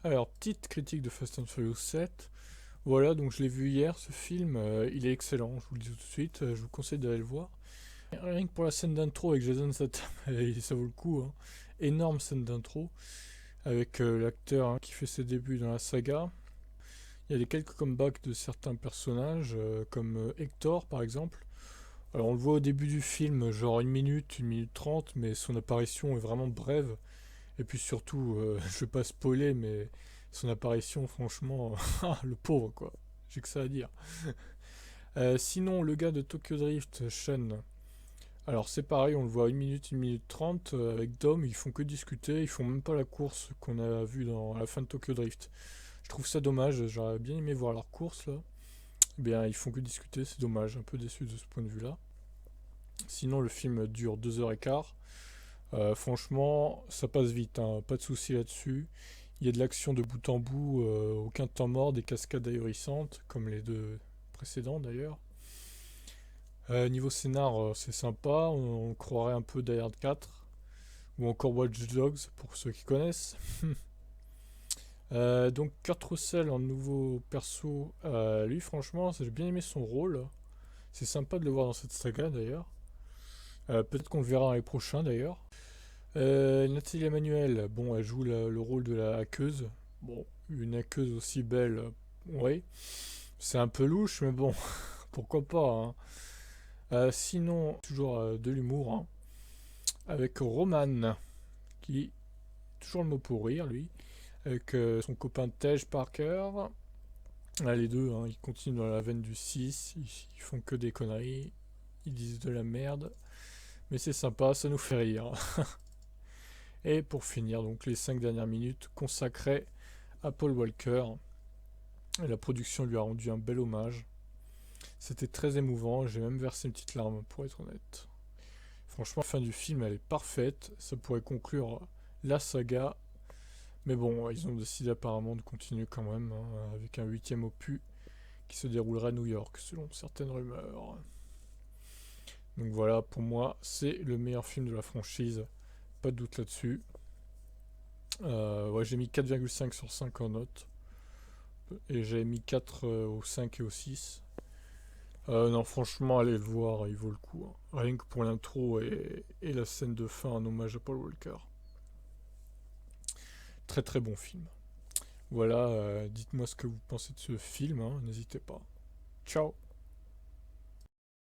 Alors, petite critique de Fast and Furious 7. Voilà, donc je l'ai vu hier, ce film, il est excellent, je vous le dis tout de suite, je vous conseille d'aller le voir. Rien que pour la scène d'intro avec Jason Statham, ça vaut le coup, hein. Énorme scène d'intro, avec l'acteur hein, qui fait ses débuts dans la saga. Il y a des quelques comebacks de certains personnages, comme Hector par exemple. Alors on le voit au début du film, genre une minute 30, mais son apparition est vraiment brève. Et puis surtout, je vais pas spoiler, mais son apparition, franchement, le pauvre quoi. J'ai que ça à dire. Sinon, le gars de Tokyo Drift, Sean, alors c'est pareil, on le voit une minute 30 avec Dom, ils font que discuter, ils font même pas la course qu'on a vue dans à la fin de Tokyo Drift. Je trouve ça dommage, j'aurais bien aimé voir leur course là. Eh bien, ils font que discuter, c'est dommage, un peu déçu de ce point de vue-là. Sinon, le film dure 2h15. Franchement, ça passe vite, hein, pas de souci là-dessus. Il y a de l'action de bout en bout, aucun temps mort, des cascades ahurissantes, comme les deux précédents d'ailleurs. Niveau scénar, c'est sympa, on croirait un peu Die Hard 4, ou encore Watch Dogs, pour ceux qui connaissent. Donc Kurt Russell en nouveau perso, lui franchement, j'ai bien aimé son rôle. C'est sympa de le voir dans cette saga d'ailleurs. Peut-être qu'on le verra dans les prochains d'ailleurs. Nathalie Emmanuel, bon, elle joue le rôle de la hackeuse. Bon, une hackeuse aussi belle, ouais. C'est un peu louche, mais bon, pourquoi pas, hein. Sinon, toujours de l'humour, hein, avec Roman, qui, toujours le mot pour rire, lui, avec son copain Tej Parker. Ah, les deux, hein, ils continuent dans la veine du 6, ils font que des conneries, ils disent de la merde, mais c'est sympa, ça nous fait rire. Et pour finir, donc les 5 dernières minutes consacrées à Paul Walker. Et la production lui a rendu un bel hommage. C'était très émouvant, j'ai même versé une petite larme pour être honnête. Franchement, la fin du film elle est parfaite, ça pourrait conclure la saga. Mais bon, ils ont décidé apparemment de continuer quand même, hein, avec un huitième opus qui se déroulerait à New York, selon certaines rumeurs. Donc voilà, pour moi, c'est le meilleur film de la franchise, pas de doute là-dessus. Ouais, j'ai mis 4,5 sur 5 en note, et j'ai mis 4 au 5 et au 6. Non, franchement, allez le voir, il vaut le coup, hein. Rien que pour l'intro et la scène de fin en hommage à Paul Walker. Très très bon film. Voilà, dites-moi ce que vous pensez de ce film, hein, n'hésitez pas. Ciao.